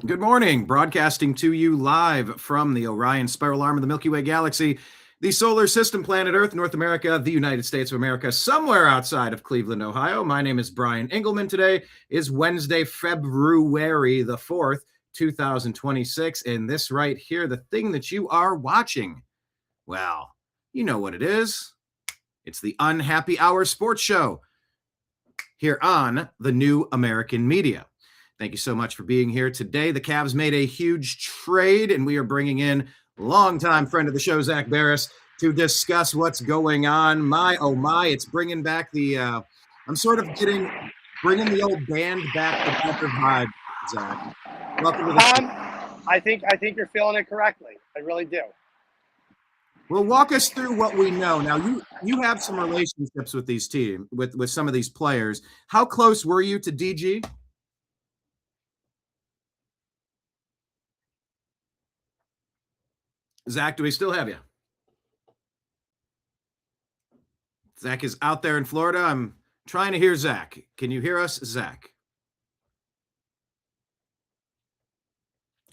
Good morning, broadcasting to you live from the Orion Spiral Arm of the Milky Way Galaxy, the solar system, planet Earth, North America, the United States of America, somewhere outside of Cleveland, Ohio. My name is Brian Engelman. Today is Wednesday, February the 4th, 2026. And this right here, the thing that you are watching, well, you know what it is. It's the Unhappy Hour Sports Show here on the New American Media. Thank you so much for being here today. The Cavs made a huge trade, and we are bringing in longtime friend of the show, Zak Baris, to discuss what's going on. My, oh my, it's bringing back the, I'm sort of bringing the old band back together vibe, Zak. Welcome to the show. I think you're feeling it correctly. I really do. Well, walk us through what we know. Now, you have some relationships with these teams, with some of these players. How close were you to DG? Zak, do we still have you? Zak is out there in Florida. I'm trying to hear Zak. Can you hear us, Zak?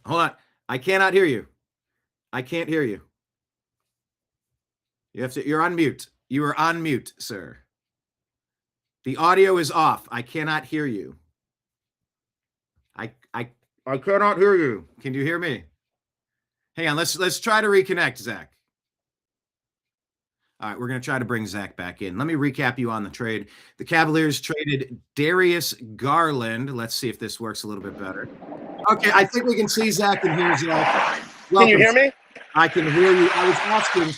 Hold on. I cannot hear you. I can't hear you. You're on mute. You are on mute, sir. The audio is off. I cannot hear you. I cannot hear you. Can you hear me? Hang on, let's try to reconnect, Zak. All right, we're going to try to bring Zak back in. Let me recap you on the trade. The Cavaliers traded Darius Garland. Let's see if this works a little bit better. Okay, I think we can see Zak and hear Zak. Can you hear me? I can hear you. I was asking,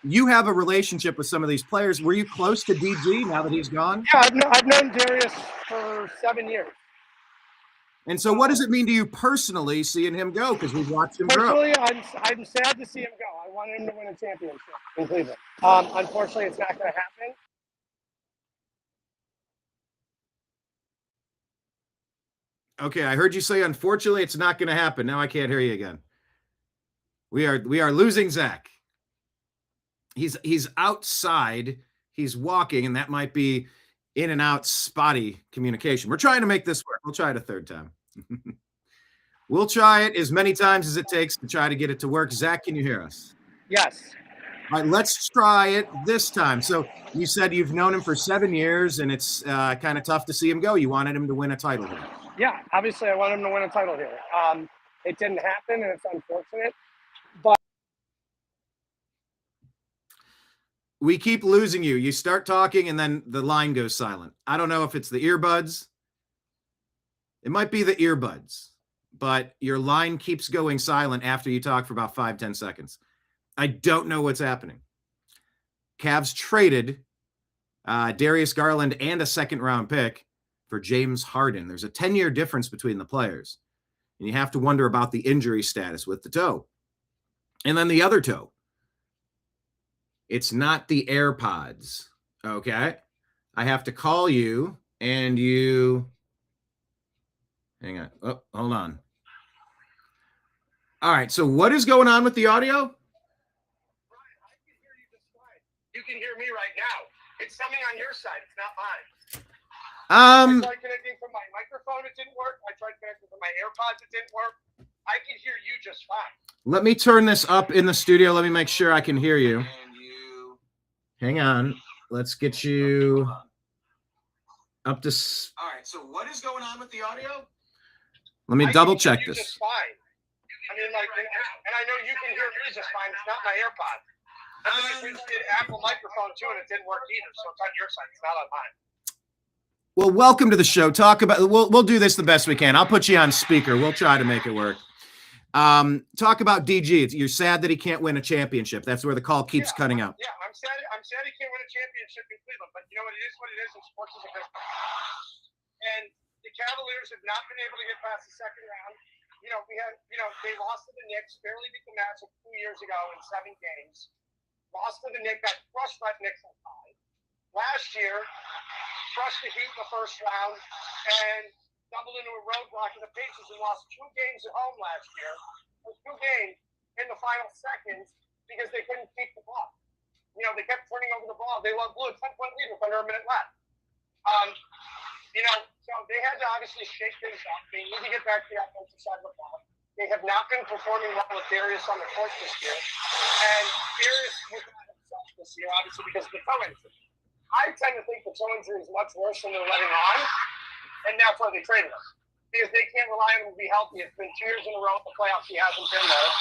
you have a relationship with some of these players. Were you close to DG now that he's gone? Yeah, I've known Darius for 7 years. And so what does it mean to you personally seeing him go? Because we've watched him grow. Personally, I'm sad to see him go. I wanted him to win a championship in Cleveland. Unfortunately, it's not going to happen. Okay, I heard you say, unfortunately, it's not going to happen. Now I can't hear you again. We are losing Zak. He's outside. He's walking, and that might be in and out spotty communication. We're trying to make this work. We'll try it a third time. We'll try it as many times as it takes to try to get it to work. Zak, can you hear us? Yes. All right, let's try it this time. So you said you've known him for 7 years, and it's kind of tough to see him go. You wanted him to win a title here. Yeah, obviously I want him to win a title here. It didn't happen, and it's unfortunate. But we keep losing you. You start talking, and then the line goes silent. I don't know if it's the earbuds. It might be the earbuds, but your line keeps going silent after you talk for about 5-10 seconds. I don't know what's happening. Cavs traded Darius Garland and a second-round pick for James Harden. There's a 10-year difference between the players, and you have to wonder about the injury status with the toe. And then the other toe. It's not the AirPods, okay? I have to call you, and you... Hang on. Oh, hold on. All right, so what is going on with the audio? Brian, I can hear you just fine. You can hear me right now. It's something on your side. It's not mine. I tried connecting from my microphone. It didn't work. I tried connecting from my AirPods. It didn't work. I can hear you just fine. Let me turn this up in the studio. Let me make sure I can hear you. Hang on. Let's get you up to... All right, so what is going on with the audio? Let me double check this. Just fine. I mean, like, and I know you can hear me just fine. It's not my AirPod. We did Apple microphone too, and it didn't work either. So it's on your side. It's not on mine. Well, welcome to the show. We'll do this the best we can. I'll put you on speaker. We'll try to make it work. Talk about DG. You're sad that he can't win a championship. That's where the call keeps cutting out. Yeah, I'm sad he can't win a championship in Cleveland. But you know what it is? What it is in sports is a business. And the Cavaliers have not been able to get past the second round. They lost to the Knicks, barely beat the Magic 2 years ago in 7 games. Lost to the Knicks, got crushed by the Knicks in 5. Last year, crushed the Heat in the first round and doubled into a roadblock in the Pacers and lost 2 games at home last year. Those 2 games in the final seconds because they couldn't keep the ball. They kept turning over the ball. They blew a 10-point lead with under a minute left. So they had to obviously shake things up. They need to get back to the offensive side of the ball. They have not been performing well with Darius on the court this year. And Darius was not himself this year, obviously, because of the toe injury. I tend to think the toe injury is much worse than they're letting on, and that's why they traded him. Because they can't rely on him to be healthy. It's been 2 years in a row in the playoffs he hasn't been there.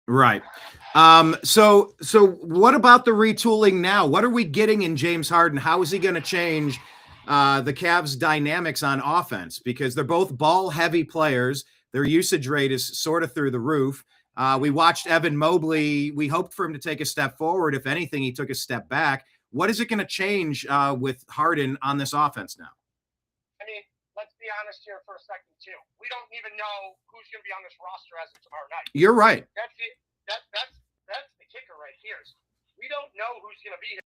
Right. So what about the retooling now? What are we getting in James Harden? How is he going to change the Cavs' dynamics on offense? Because they're both ball-heavy players. Their usage rate is sort of through the roof. We watched Evan Mobley. We hoped for him to take a step forward. If anything, he took a step back. What is it going to change with Harden on this offense now? I mean, let's be honest here for a second, too. We don't even know who's going to be on this roster as of tomorrow night. You're right. That's the kicker right here. We don't know who's going to be here.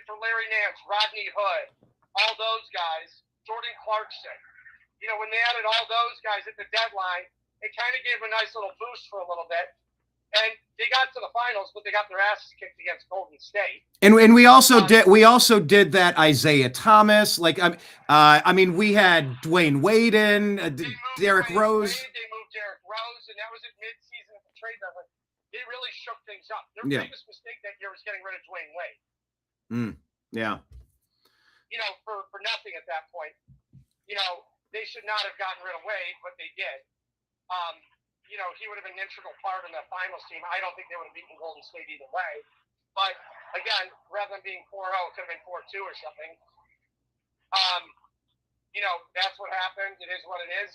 For Larry Nance, Rodney Hood, all those guys, Jordan Clarkson. When they added all those guys at the deadline, it kind of gave a nice little boost for a little bit. And they got to the finals, but they got their asses kicked against Golden State. And we also did that Isaiah Thomas. Like I mean, we had Dwayne Wade in, Derrick Rose. They moved Derrick Rose, and that was at midseason at the trade deadline. They really shook things up. Their biggest mistake that year was getting rid of Dwayne Wade. Yeah. For nothing at that point. They should not have gotten rid of Wade, but they did. He would have been an integral part in the finals team. I don't think they would have beaten Golden State either way. But again, rather than being 4-0, it could have been 4-2 or something. That's what happened. It is what it is.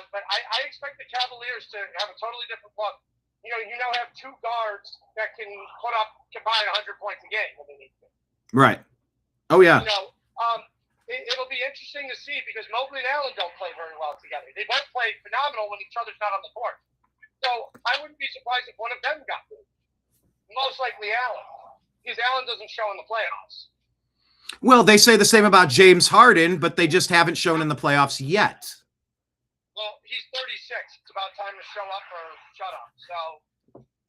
But I expect the Cavaliers to have a totally different look. Have two guards that can put up combined 100 points a game when they need to. Right. Oh, yeah. It'll be interesting to see because Mobley and Allen don't play very well together. They both play phenomenal when each other's not on the court. So I wouldn't be surprised if one of them got moved. Most likely Allen, because Allen doesn't show in the playoffs. Well, they say the same about James Harden, but they just haven't shown in the playoffs yet. Well, he's 36. It's about time to show up or shut up.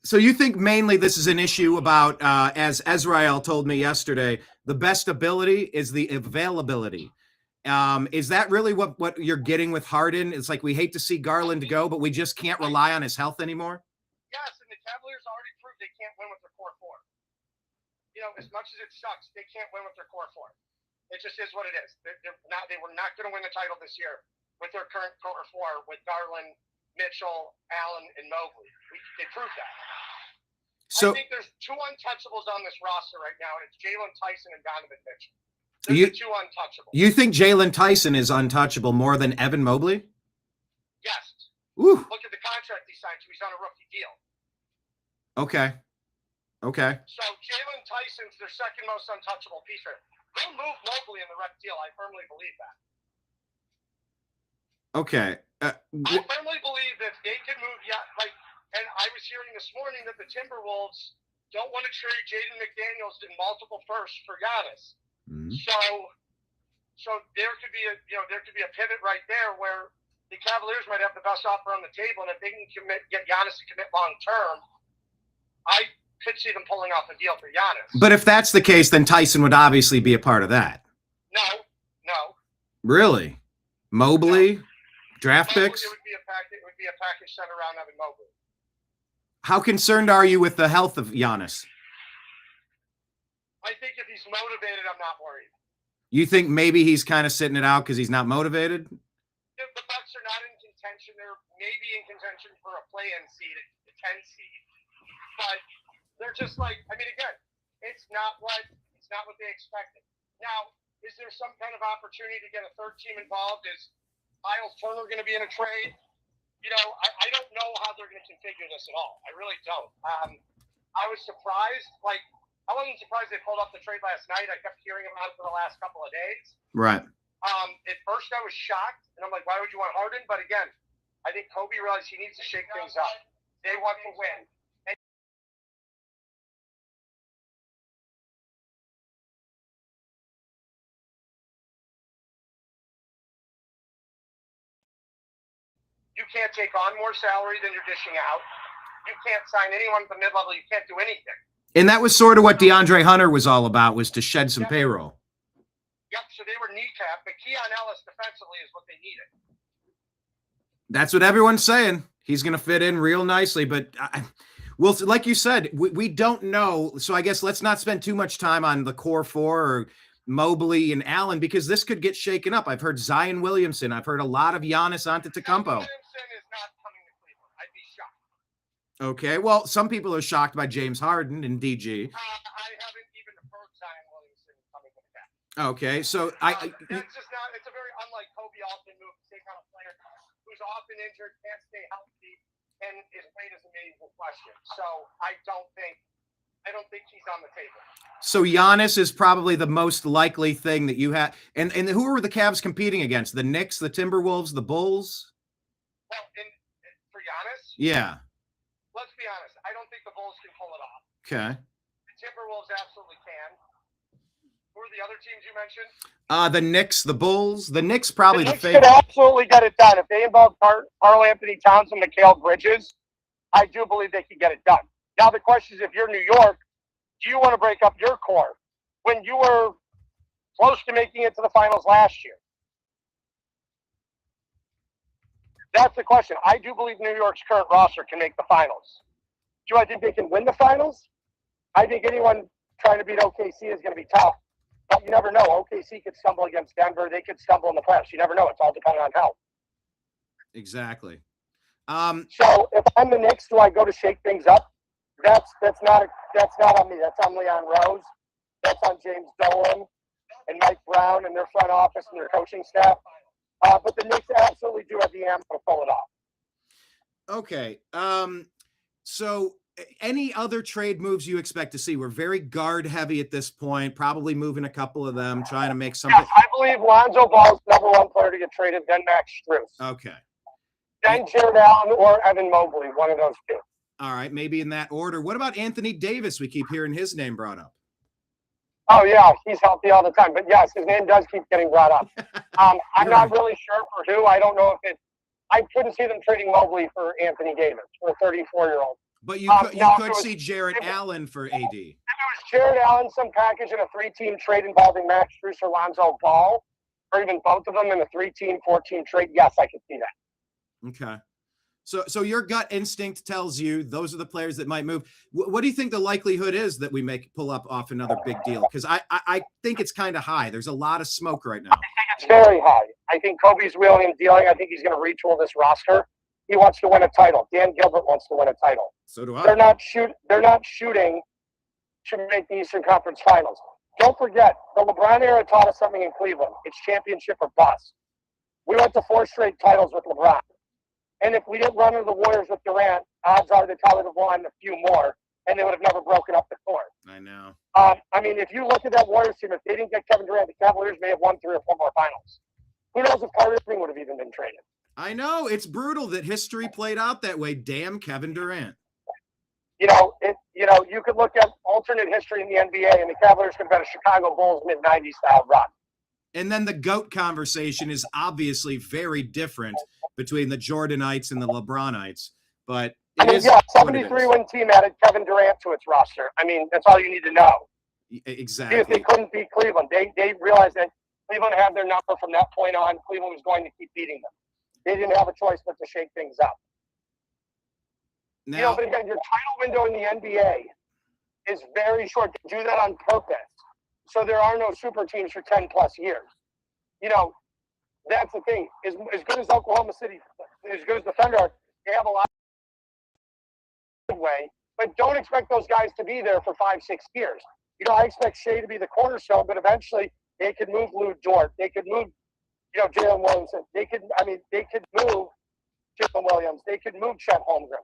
So you think mainly this is an issue about, as Ezrael told me yesterday, the best ability is the availability. Is that really what you're getting with Harden? It's like we hate to see Garland go, but we just can't rely on his health anymore? Yes, and the Cavaliers already proved they can't win with their core four. As much as it sucks, they can't win with their core four. It just is what it is. They were not going to win the title this year with their current core four with Garland, Mitchell, Allen, and Mobley. They proved that. So, I think there's two untouchables on this roster right now, and it's Jalen Tyson and Donovan Mitchell. They're the two untouchables. You think Jalen Tyson is untouchable more than Evan Mobley? Yes. Woo. Look at the contract he signed to. He's on a rookie deal. Okay. So Jalen Tyson's their second most untouchable piece. They'll move Mobley in the rep deal. I firmly believe that. Okay. I firmly believe that they can move. And I was hearing this morning that the Timberwolves don't want to trade Jaden McDaniels in multiple firsts for Giannis. Mm-hmm. So there could be a pivot right there where the Cavaliers might have the best offer on the table, and if they can get Giannis to commit long term, I could see them pulling off a deal for Giannis. But if that's the case, then Tyson would obviously be a part of that. No. Really? Mobley? Draft picks? It would be a package centered around Evan Mobley. How concerned are you with the health of Giannis? I think if he's motivated, I'm not worried. You think maybe he's kind of sitting it out because he's not motivated? The Bucks are not in contention. They're maybe in contention for a play-in seed, a 10 seed. But they're just like, I mean, again, it's not what they expected. Now, is there some kind of opportunity to get a third team involved? Is Miles Turner going to be in a trade? You know, I don't know how they're going to configure this at all. I really don't. I was surprised. Like, I wasn't surprised they pulled off the trade last night. I kept hearing about it for the last couple of days. Right. At first, I was shocked, and I'm like, why would you want Harden? But again, I think Kobe realized he needs to shake things up. They want to win. You can't take on more salary than you're dishing out. You can't sign anyone at the mid-level. You can't do anything. And that was sort of what DeAndre Hunter was all about, was to shed some payroll. Yep, so they were kneecapped, but Keon Ellis defensively is what they needed. That's what everyone's saying. He's going to fit in real nicely, but well, like you said, we don't know. So I guess let's not spend too much time on the core four or Mobley and Allen, because this could get shaken up. I've heard Zion Williamson. I've heard a lot of Giannis Antetokounmpo. Williamson is not coming to Cleveland. I'd be shocked. Okay, well, some people are shocked by James Harden and DG. I haven't even heard Zion Williamson coming with that. Okay, so it's just not. It's a very unlike Kobe often move to take on a player who's often injured, can't stay healthy, and his weight is a meaningful question. So I don't think he's on the table. So Giannis is probably the most likely thing that you have. And who are the Cavs competing against? The Knicks, the Timberwolves, the Bulls? Well, for Giannis? Yeah. Let's be honest. I don't think the Bulls can pull it off. Okay. The Timberwolves absolutely can. Who are the other teams you mentioned? The Knicks, the Bulls. The Knicks probably the favorite. Could absolutely get it done. If they involve Karl Anthony Towns and Mikal Bridges, I do believe they can get it done. Now the question is, if you're New York, do you want to break up your core when you were close to making it to the finals last year? That's the question. I do believe New York's current roster can make the finals. Do I think they can win the finals? I think anyone trying to beat OKC is going to be tough. But you never know. OKC could stumble against Denver. They could stumble in the playoffs. You never know. It's all dependent on health. Exactly. So if I'm the Knicks, do I go to shake things up? That's not on me. That's on Leon Rose. That's on James Dolan and Mike Brown and their front office and their coaching staff. But the Knicks absolutely do have the ammo to pull it off. Okay. So any other trade moves you expect to see? We're very guard heavy at this point, probably moving a couple of them, trying to make something. Yes, I believe Lonzo Ball's number one player to get traded, then Max Strus. Okay. Then Jared Allen or Evan Mobley, one of those two. All right, maybe in that order. What about Anthony Davis? We keep hearing his name brought up. Oh, yeah, he's healthy all the time. But, yes, his name does keep getting brought up. I'm not really sure for who. I don't know if I couldn't see them trading Mobley for Anthony Davis, for a 34-year-old. But you could see Jared Allen for AD. If it was Jared Allen, some package in a 3-team trade involving Max Strus or Lonzo Ball, or even both of them in a 3-team, 4-team trade, yes, I could see that. Okay. So your gut instinct tells you those are the players that might move. What do you think the likelihood is that we pull up off another big deal? Because I think it's kind of high. There's a lot of smoke right now. I think it's very high. I think Kobe's wheeling and dealing. I think he's going to retool this roster. He wants to win a title. Dan Gilbert wants to win a title. So do I. They're not shooting to make the Eastern Conference Finals. Don't forget, the LeBron era taught us something in Cleveland. It's championship or bust. We went to 4 straight titles with LeBron. And if we didn't run into the Warriors with Durant, odds are they probably would have won a few more, and they would have never broken up the court. I know. I mean, if you look at that Warriors team, if they didn't get Kevin Durant, the Cavaliers may have won 3 or 4 more finals. Who knows if Kyrie Irving would have even been traded? I know. It's brutal that history played out that way. Damn Kevin Durant. You could look at alternate history in the NBA, and the Cavaliers could have been a Chicago Bulls mid-'90s style run. And then the GOAT conversation is obviously very different between the Jordanites and the LeBronites. But I mean, yeah, 73-win team added Kevin Durant to its roster. I mean, that's all you need to know. Exactly. Because they couldn't beat Cleveland. They realized that Cleveland had their number from that point on. Cleveland was going to keep beating them. They didn't have a choice but to shake things up. Now, but again, your title window in the NBA is very short. They do that on purpose. So there are no super teams for 10 plus years. That's the thing. As good as Oklahoma City, as good as the Thunder are, they have a lot of way, but don't expect those guys to be there for 5-6 years. I expect Shea to be the cornerstone, but eventually they could move Lou Dort. They could move, Jalen Williamson. They could move Jalen Williams. They could move Chet Holmgren.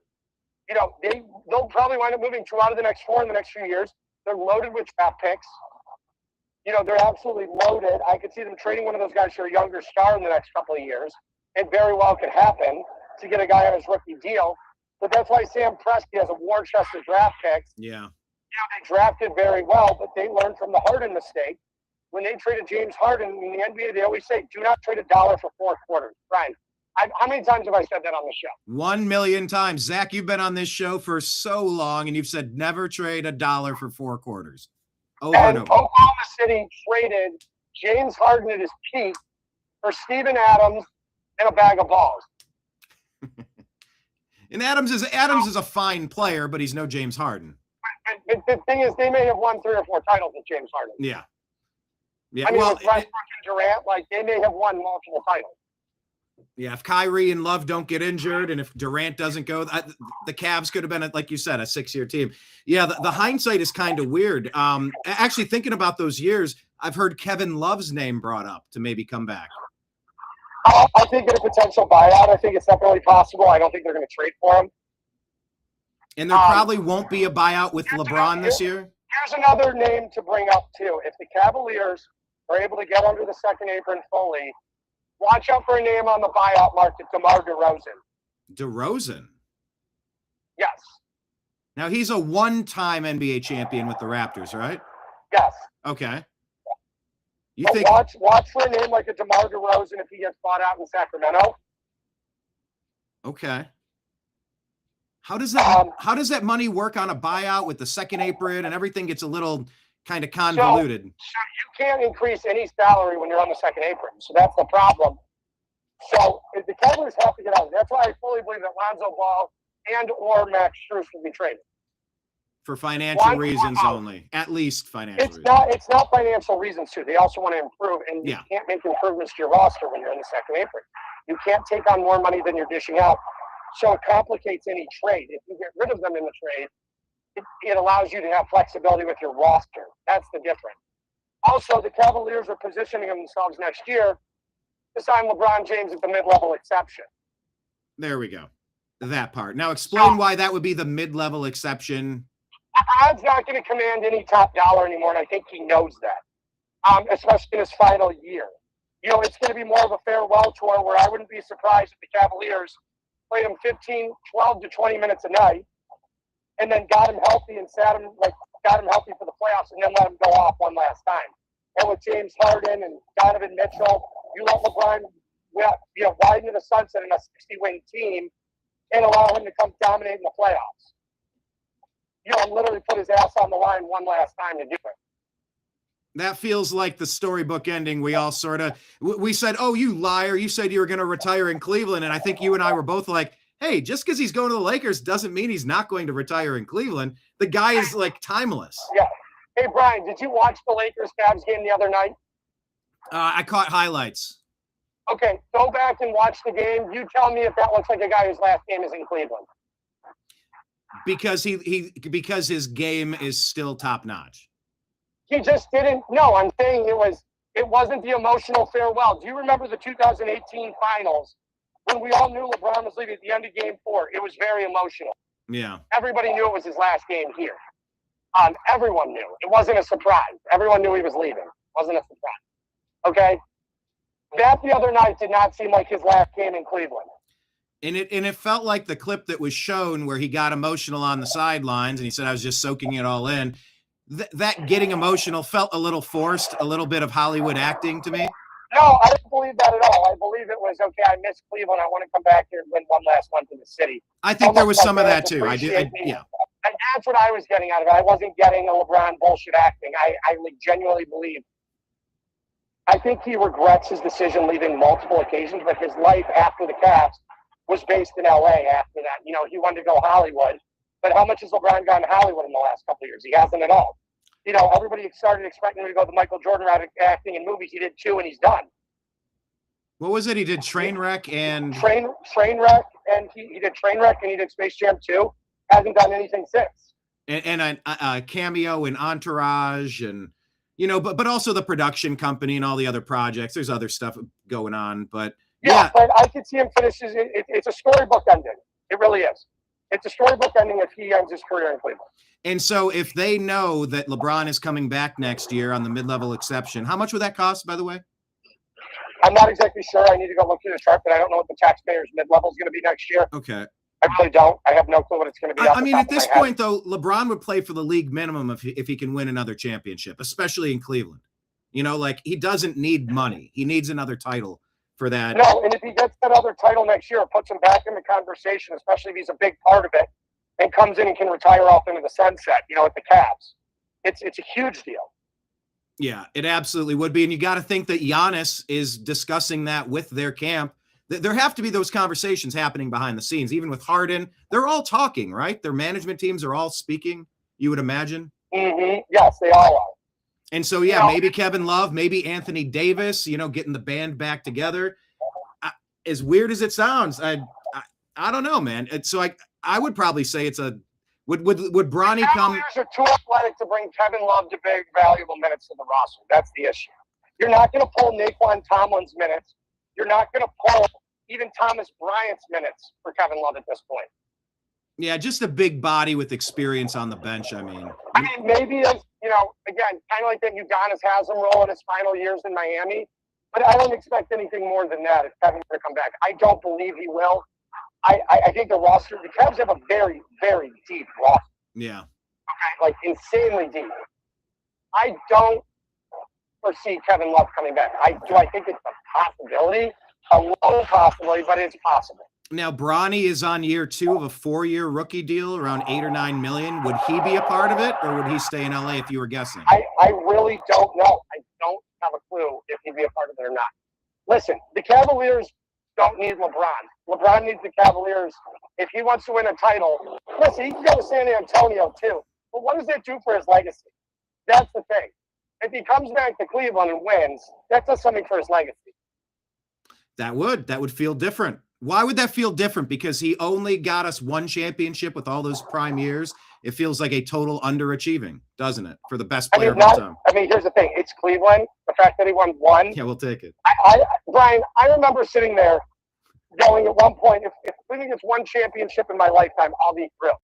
They'll probably wind up moving 2 out of the next 4 in the next few years. They're loaded with draft picks. They're absolutely loaded. I could see them trading one of those guys for a younger star in the next couple of years. It very well could happen to get a guy on his rookie deal. But that's why Sam Presti has a war chest of draft picks. Yeah. They drafted very well, but they learned from the Harden mistake. When they traded James Harden in the NBA, they always say, do not trade $1 for 4 quarters. Brian, how many times have I said that on the show? 1 million times. Zach, you've been on this show for so long, and you've said never trade $1 for 4 quarters. Over and over. Oklahoma City traded James Harden at his peak for Steven Adams and a bag of balls. And Adams is a fine player, but he's no James Harden. But the thing is, they may have won 3 or 4 titles with James Harden. Yeah. I mean, with Westbrook and Durant, they may have won multiple titles. Yeah, if Kyrie and Love don't get injured, and if Durant doesn't go, the Cavs could have been, like you said, a 6-year team. Yeah, the hindsight is kind of weird. Actually, thinking about those years, I've heard Kevin Love's name brought up to maybe come back. I think that a potential buyout. I think it's definitely possible. I don't think they're going to trade for him. And there probably won't be a buyout with LeBron this year. Here's another name to bring up, too. If the Cavaliers are able to get under the second apron fully, watch out for a name on the buyout market, DeMar DeRozan. DeRozan? Yes. Now, he's a one-time NBA champion with the Raptors, right? Yes. Okay. Watch for a name like a DeMar DeRozan if he gets bought out in Sacramento. Okay. How does that money work on a buyout with the second apron and everything gets a little kind of convoluted? So you can't increase any salary when you're on the second apron. So that's the problem. So the Cavaliers have to get out. That's why I fully believe that Lonzo Ball and or Max Strus will be traded. For financial reasons only. At least financial reasons. It's not financial reasons, too. They also want to improve, and you can't make improvements to your roster when you're in the second apron. You can't take on more money than you're dishing out. So it complicates any trade. If you get rid of them in the trade, it allows you to have flexibility with your roster. That's the difference. Also, the Cavaliers are positioning themselves next year to sign LeBron James at the mid-level exception. There we go. That part. Now explain why that would be the mid-level exception. LeBron's not going to command any top dollar anymore, and I think he knows that, especially in his final year. It's going to be more of a farewell tour where I wouldn't be surprised if the Cavaliers played him 12 to 20 minutes a night and then got him healthy and got him healthy for the playoffs and then let him go off one last time. And with James Harden and Donovan Mitchell, you let LeBron widen to the sunset in a 60-win team and allow him to come dominate in the playoffs. Literally put his ass on the line one last time to do it. That feels like the storybook ending. We all we said, oh, you liar. You said you were going to retire in Cleveland. And I think you and I were both like, hey, just because he's going to the Lakers doesn't mean he's not going to retire in Cleveland. The guy is timeless. Yeah. Hey, Brian, did you watch the Lakers-Cavs game the other night? I caught highlights. Okay, go back and watch the game. You tell me if that looks like a guy whose last game is in Cleveland. Because because his game is still top notch. He just didn't. No, I'm saying it wasn't the emotional farewell. Do you remember the 2018 finals when we all knew LeBron was leaving at the end of Game 4? It was very emotional. Yeah. Everybody knew it was his last game here. Everyone knew. It wasn't a surprise. Everyone knew he was leaving. It wasn't a surprise. Okay. That the other night did not seem like his last game in Cleveland. And it felt like the clip that was shown where he got emotional on the sidelines and he said, I was just soaking it all in. That getting emotional felt a little forced, a little bit of Hollywood acting to me. No, I don't believe that at all. I believe it was, okay, I miss Cleveland. I want to come back here and win one last month in the city. I think there was some of that too. Yeah. And that's what I was getting out of it. I wasn't getting a LeBron bullshit acting. I genuinely believe. I think he regrets his decision leaving multiple occasions, but his life after the Cavs was based in LA after that. You know, he wanted to go Hollywood. But how much has LeBron gone to Hollywood in the last couple of years? He hasn't at all. You know, everybody started expecting him to go the Michael Jordan route acting in movies. He did 2 and he's done. What was it? He did Trainwreck and Trainwreck, and he did Trainwreck and he did Space Jam 2. Hasn't done anything since. And a cameo in Entourage, and you know, but also the production company and all the other projects. There's other stuff going on, but yeah. But I could see him finish it's a storybook ending. It really is. It's a storybook ending if he ends his career in Cleveland. And so if they know that LeBron is coming back next year on the mid-level exception, how much would that cost, by the way? I'm not exactly sure. I need to go look through the chart, but I don't know what the taxpayers' mid-level is going to be next year. Okay. I really don't. I have no clue what it's going to be. I mean, at this point, though, LeBron would play for the league minimum if he can win another championship, especially in Cleveland. You know, like, he doesn't need money. He needs another title for that. No, and if he gets that other title next year, it puts him back in the conversation, especially if he's a big part of it and comes in and can retire off into the sunset, you know, at the Cavs. It's a huge deal. Yeah, it absolutely would be. And you got to think that Giannis is discussing that with their camp. There have to be those conversations happening behind the scenes, even with Harden. They're all talking, right? Their management teams are all speaking, you would imagine. Mm-hmm. Yes, they all are. And so, yeah, maybe Kevin Love, maybe Anthony Davis, you know, getting the band back together. As weird as it sounds, I don't know, man. So I would probably say it's a would Bronny come? The Cavaliers are too athletic to bring Kevin Love to big valuable minutes to the roster. That's the issue. You're not going to pull Naquan Tomlin's minutes. You're not going to pull even Thomas Bryant's minutes for Kevin Love at this point. Yeah, just a big body with experience on the bench. I mean, maybe, you know, again, kind of like that Giannis has him rolling his final years in Miami. But I don't expect anything more than that if Kevin's going to come back. I don't believe he will. I think the Cavs have a very, very deep roster. Yeah. Okay, like insanely deep. I don't foresee Kevin Love coming back. I think it's a possibility, a low possibility, but it's possible. Now, Bronny is on year 2 of a 4-year rookie deal, around $8 or $9 million. Would he be a part of it, or would he stay in LA if you were guessing? I really don't know. I don't have a clue if he'd be a part of it or not. Listen, the Cavaliers don't need LeBron. LeBron needs the Cavaliers. If he wants to win a title, listen, he can go to San Antonio too. But what does that do for his legacy? That's the thing. If he comes back to Cleveland and wins, that does something for his legacy. That would feel different. Why would that feel different? Because he only got us 1 championship with all those prime years. It feels like a total underachieving, doesn't it, for the best player of all time? I mean, here's the thing. It's Cleveland. The fact that he won 1. Yeah, we'll take it. Brian, I remember sitting there going at one point, if Cleveland gets 1 championship in my lifetime, I'll be thrilled.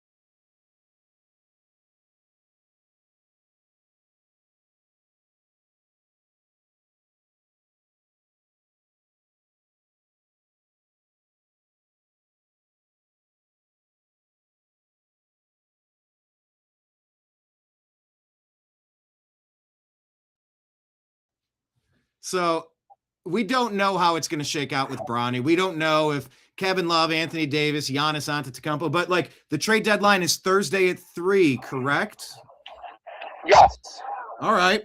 So we don't know how it's going to shake out with Bronny. We don't know if Kevin Love, Anthony Davis, Giannis Antetokounmpo, but like the trade deadline is Thursday at 3, correct? Yes. All right.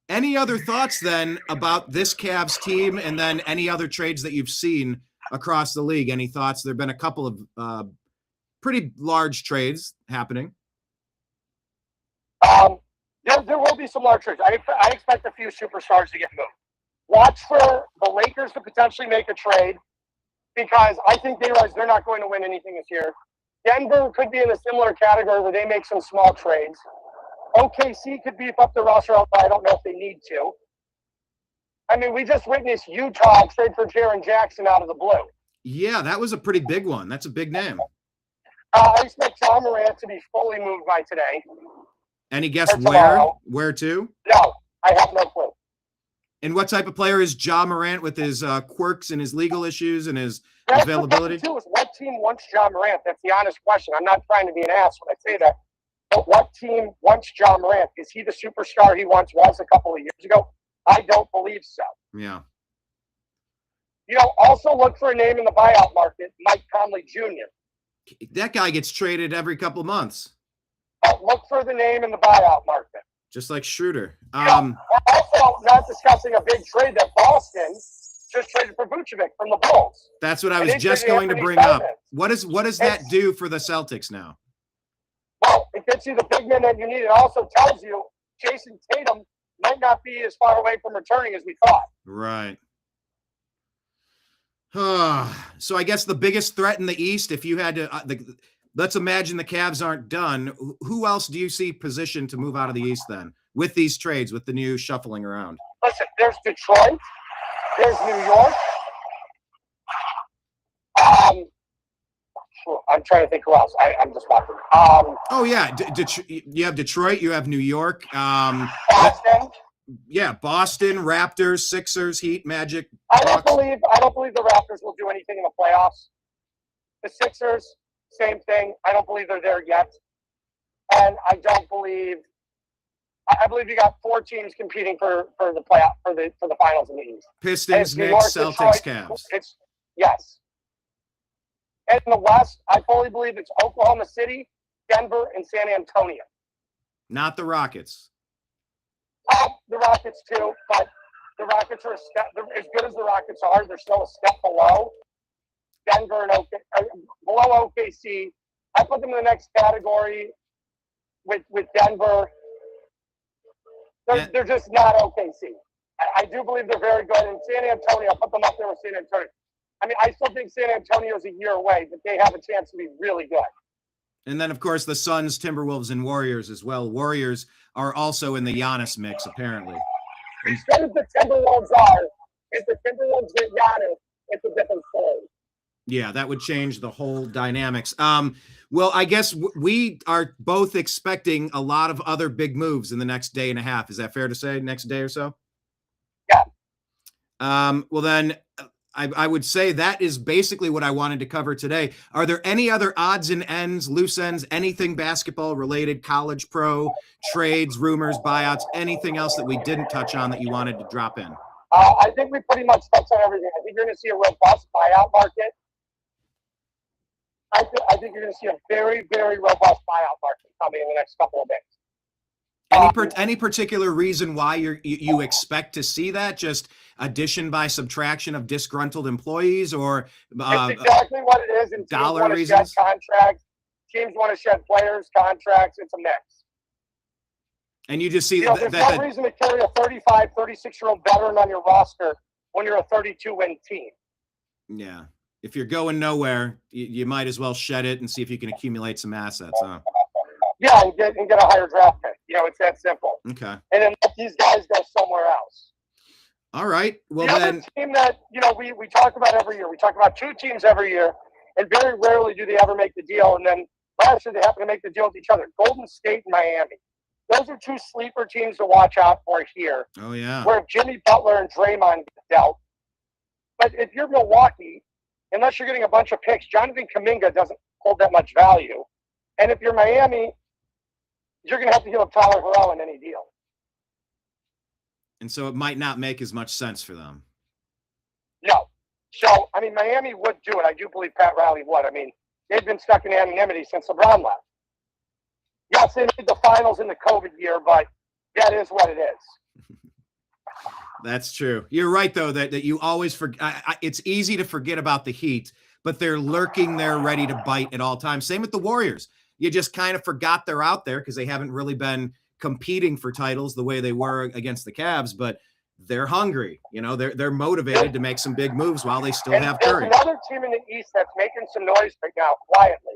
Any other thoughts then about this Cavs team, and then any other trades that you've seen across the league? Any thoughts? There have been a couple of pretty large trades happening. There will be some large trades. I expect a few superstars to get moved. Watch for the Lakers to potentially make a trade, because I think they realize they're not going to win anything this year. Denver could be in a similar category where they make some small trades. OKC could beef up the roster, but I don't know if they need to. I mean, we just witnessed Utah trade for Jaren Jackson out of the blue. Yeah, that was a pretty big one. That's a big name. I expect Ja Morant to be fully moved by today. Any guess where? Where to? No, I have no clue. And what type of player is Ja Morant with his quirks and his legal issues and his availability? Too, is what team wants Ja Morant? That's the honest question. I'm not trying to be an ass when I say that. But what team wants Ja Morant? Is he the superstar he once was a couple of years ago? I don't believe so. Yeah. Also look for a name in the buyout market, Mike Conley Jr. That guy gets traded every couple of months. Look for the name in the buyout market. Just like Schroeder. Also, not discussing a big trade that Boston just traded for Vucevic from the Bulls. That's what I was just going to bring up. What does that do for the Celtics now? Well, it gets you the big man that you need. It also tells you Jason Tatum might not be as far away from returning as we thought. Right. So I guess the biggest threat in the East, if you had to, let's imagine the Cavs aren't done. Who else do you see positioned to move out of the East then with these trades, with the new shuffling around? Listen, there's Detroit. There's New York. I'm trying to think who else. I'm just walking. Oh, yeah. You have Detroit. You have New York. Boston. Boston, Raptors, Sixers, Heat, Magic. I don't believe the Raptors will do anything in the playoffs. The Sixers, same thing. I don't believe they're there yet. And I believe you got 4 teams competing for the playoff for the finals in the East. Pistons, Knicks, Celtics, Cavs. Yes. And in the West, I fully believe it's Oklahoma City, Denver, and San Antonio. Not the Rockets. The Rockets too, but the Rockets are as good as the Rockets are. They're still a step below Denver and below OKC. I put them in the next category with Denver. They're just not OKC. I do believe they're very good. And San Antonio, I put them up there with San Antonio. I mean, I still think San Antonio is a year away, but they have a chance to be really good. And then, of course, the Suns, Timberwolves, and Warriors as well. Warriors are also in the Giannis mix, apparently. As good as the Timberwolves are, if the Timberwolves get Giannis, it's a different story. Yeah, that would change the whole dynamics. Well, I guess we are both expecting a lot of other big moves in the next day and a half. Is that fair to say, next day or so? Yeah. Well, then I would say that is basically what I wanted to cover today. Are there any other odds and ends, loose ends, anything basketball related, college, pro, trades, rumors, buyouts, anything else that we didn't touch on that you wanted to drop in? I think we pretty much touched on everything. I think you're going to see a robust buyout market. I think you're going to see a very, very robust buyout market coming in the next couple of days. Any particular reason why you expect to see that? Just addition by subtraction of disgruntled employees, or it's exactly what it is. And dollar reasons. Contracts. Teams want to shed players, contracts. It's a mix. And you just see there's no reason to carry a 35, 36-year-old veteran on your roster when you're a 32-win team. Yeah. If you're going nowhere, you might as well shed it and see if you can accumulate some assets, huh? Yeah, and get a higher draft pick. It's that simple. Okay. And then let these guys go somewhere else. All right. Well, the other team that we talk about every year. We talk about 2 teams every year, and very rarely do they ever make the deal. And then last year they happen to make the deal with each other. Golden State and Miami. Those are 2 sleeper teams to watch out for here. Oh yeah. Where Jimmy Butler and Draymond get dealt. But if you're Milwaukee, unless you're getting a bunch of picks, Jonathan Kuminga doesn't hold that much value. And if you're Miami, you're going to have to give up Tyler Herro in any deal. And so it might not make as much sense for them. No. So, I mean, Miami would do it. I do believe Pat Riley would. I mean, they've been stuck in anonymity since LeBron left. Yes, they made the finals in the COVID year, but that is what it is. That's true. You're right, though, that you always forget. It's easy to forget about the Heat, but they're lurking there ready to bite at all times. Same with the Warriors. You just kind of forgot they're out there because they haven't really been competing for titles the way they were against the Cavs, but they're hungry. They're motivated to make some big moves while they still have Curry. There's another team in the East that's making some noise right now, quietly.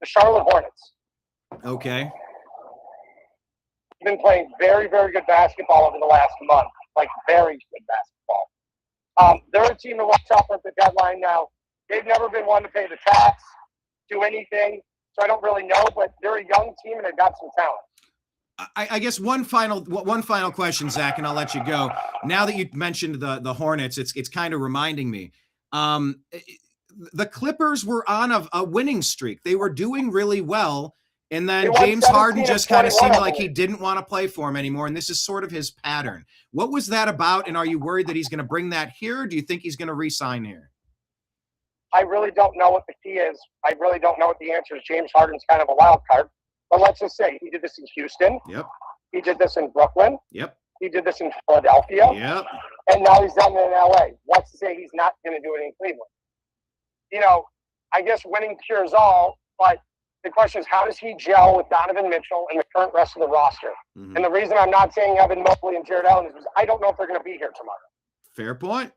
The Charlotte Hornets. Okay. Been playing very, very good basketball over the last month, like very good basketball. They're a team to watch out for at the deadline now. They've never been one to pay the tax, do anything, so I don't really know, but they're a young team and they've got some talent. I guess one final question, Zach, and I'll let you go. Now that you mentioned the Hornets, it's kind of reminding me. The Clippers were on a winning streak. They were doing really well. And then James Harden just kind of seemed like he didn't want to play for him anymore. And this is sort of his pattern. What was that about? And are you worried that he's going to bring that here? Or do you think he's going to re-sign here? I really don't know what the key is. I really don't know what the answer is. James Harden's kind of a wild card. But let's just say he did this in Houston. Yep. He did this in Brooklyn. Yep. He did this in Philadelphia. Yep. And now he's done it in LA. What's to say he's not going to do it in Cleveland? You know, I guess winning cures all, but the question is, how does he gel with Donovan Mitchell and the current rest of the roster? Mm-hmm. And the reason I'm not saying Evan Mobley and Jared Allen is because I don't know if they're going to be here tomorrow. Fair point.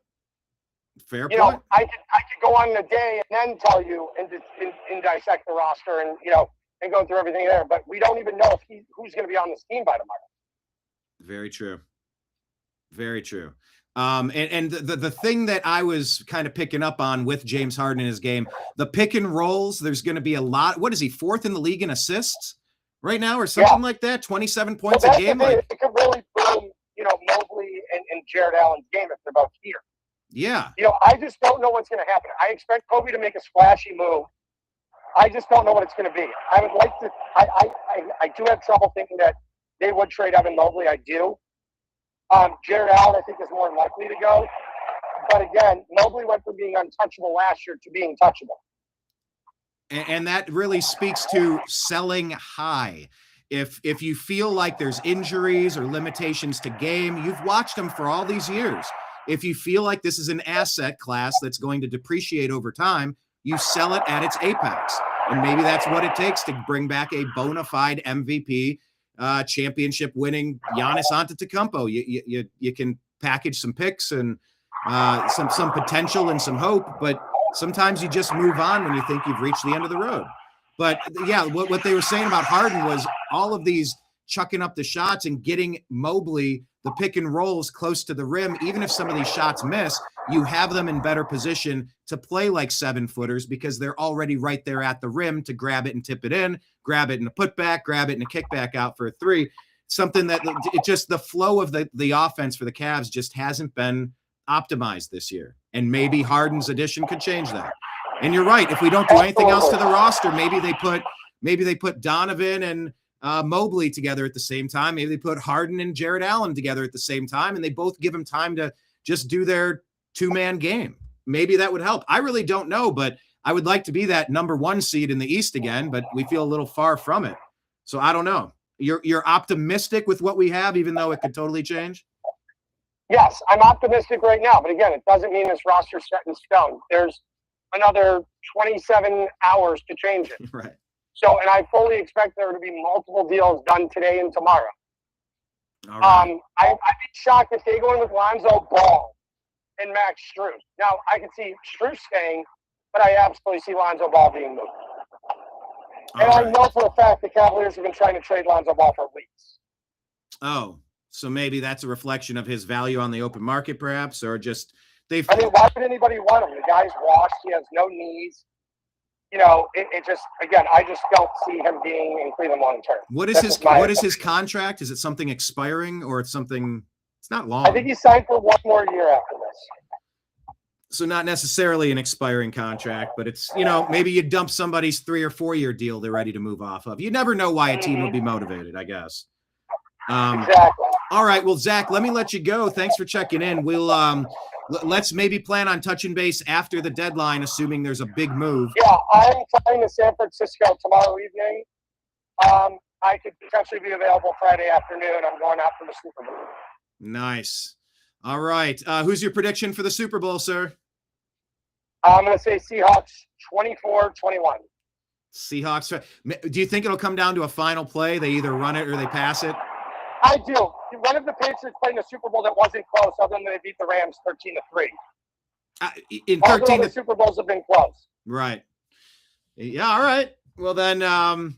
Fair you point. Know, I could go on in a day and then tell you and dissect the roster and, you know, and go through everything there. But we don't even know if who's going to be on this team by tomorrow. Very true. Very true. And the thing that I was kind of picking up on with James Harden in his game, the pick and rolls, there's going to be a lot. What is he, 4th in the league in assists right now or something like that? 27 points a game? It could really boom, you know, Mobley and Jared Allen's game if they're both here. Yeah. You know, I just don't know what's going to happen. I expect Kobe to make a splashy move. I just don't know what it's going to be. I would like to I do have trouble thinking that they would trade Evan Mobley. I do. Jared Allen, I think, is more likely to go. But again, Mobley went from being untouchable last year to being touchable. And that really speaks to selling high. If you feel like there's injuries or limitations to game, you've watched them for all these years. If you feel like this is an asset class that's going to depreciate over time, you sell it at its apex. And maybe that's what it takes to bring back a bona fide MVP championship winning Giannis Antetokounmpo. You can package some picks and some potential and some hope, but sometimes you just move on when you think you've reached the end of the road. But yeah, what they were saying about Harden was all of these chucking up the shots and getting Mobley the pick and rolls close to the rim. Even if some of these shots miss, you have them in better position to play like 7-footers because they're already right there at the rim to grab it and tip it in, grab it in a putback, grab it in a kickback out for a 3. Something that it just, the flow of the offense for the Cavs just hasn't been optimized this year. And maybe Harden's addition could change that. And you're right. If we don't do anything else to the roster, maybe they put Donovan and Mobley together at the same time. Maybe they put Harden and Jared Allen together at the same time, and they both give them time to just do their 2-man game. Maybe that would help. I really don't know, but I would like to be that number 1 seed in the East again, but we feel a little far from it. So I don't know. You're optimistic with what we have, even though it could totally change? Yes, I'm optimistic right now, but again, it doesn't mean this roster's set in stone. There's another 27 hours to change it. Right. So, and I fully expect there to be multiple deals done today and tomorrow. All right. I'd be shocked if they go in with Lonzo Ball and Max Strus. Now, I can see Strus staying, but I absolutely see Lonzo Ball being moved. And I know for a fact the Cavaliers have been trying to trade Lonzo Ball for weeks. Oh, so maybe that's a reflection of his value on the open market, perhaps, or just they've. I mean, why would anybody want him? The guy's washed. He has no knees. You know, it just, again, I just don't see him being in Cleveland long term. What is his contract? Is it something expiring or it's something? It's not long. I think he signed for 1 more year after this. So not necessarily an expiring contract, but it's, you know, maybe you dump somebody's 3 or 4 year deal they're ready to move off of. You never know why a team would be motivated, I guess. Exactly. All right. Well, Zach, let me let you go. Thanks for checking in. We'll let's maybe plan on touching base after the deadline, assuming there's a big move. Yeah, I'm flying to San Francisco tomorrow evening. I could potentially be available Friday afternoon. I'm going out for the Super Bowl. Nice. All right. Who's your prediction for the Super Bowl, sir? I'm going to say Seahawks 24-21. Seahawks. Do you think it'll come down to a final play? They either run it or they pass it? I do. One of the Patriots played in a Super Bowl that wasn't close, other than they beat the Rams 13-3. In all 13, the Super Bowls have been close. Right. Yeah. All right. Well, then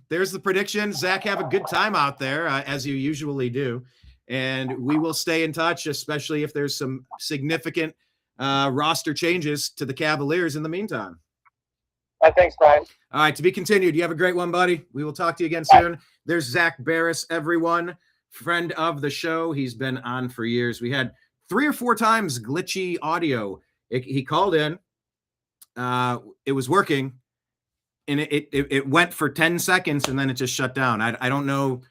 there's the prediction. Zach, have a good time out there, as you usually do. And we will stay in touch, especially if there's some significant roster changes to the Cavaliers in the meantime. Thanks, Brian. All right. To be continued. You have a great one, buddy. We will talk to you again soon. There's Zak Baris, everyone. Friend of the show. He's been on for years. We had 3 or 4 times glitchy audio. He called in. It was working. and it went for 10 seconds and then it just shut down. I don't know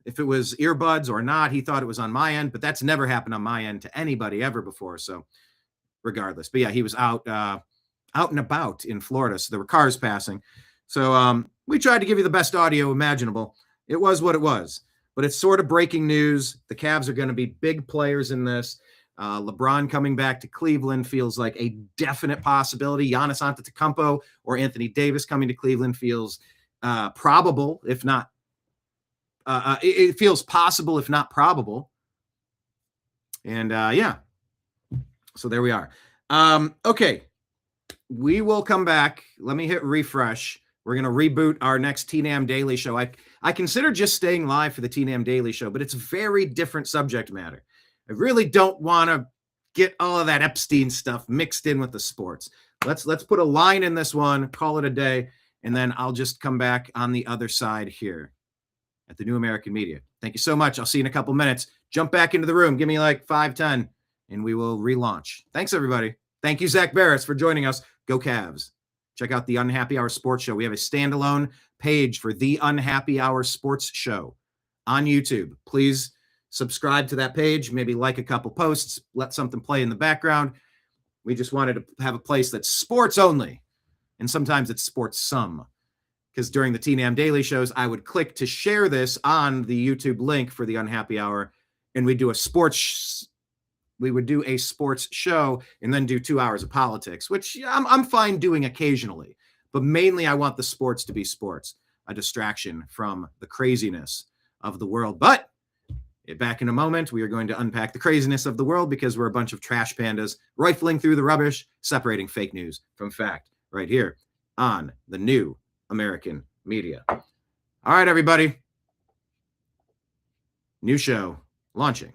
if it was earbuds or not. He thought it was on my end, but that's never happened on my end to anybody ever before. So regardless, but yeah, he was out and about in Florida. So there were cars passing. So we tried to give you the best audio imaginable. It was what it was, but it's sort of breaking news. The Cavs are going to be big players in this. LeBron coming back to Cleveland feels like a definite possibility. Giannis Antetokounmpo or Anthony Davis coming to Cleveland feels probable, if not it feels possible, if not probable. And yeah, so there we are. Okay, we will come back. Let me hit refresh. We're going to reboot our next TNAM Daily Show. I consider just staying live for the TNAM Daily Show, but it's a very different subject matter. I really don't want to get all of that Epstein stuff mixed in with the sports. Let's put a line in this one, call it a day, and then I'll just come back on the other side here at the New American Media. Thank you so much. I'll see you in a couple minutes. Jump back into the room. Give me like 5-10, and we will relaunch. Thanks, everybody. Thank you, Zak Baris, for joining us. Go Cavs. Check out the Unhappy Hour Sports Show. We have a standalone page for the Unhappy Hour Sports Show on YouTube. Please subscribe to that page, maybe like a couple posts, let something play in the background. We just wanted to have a place that's sports only, and sometimes it's sports some, because during the TNAM Daily Shows, I would click to share this on the YouTube link for the Unhappy Hour, and we would do a sports show and then do 2 hours of politics, which I'm fine doing occasionally, but mainly I want the sports to be sports, a distraction from the craziness of the world. But back in a moment, we are going to unpack the craziness of the world because we're a bunch of trash pandas rifling through the rubbish, separating fake news from fact right here on the New American Media. All right, everybody. New show launching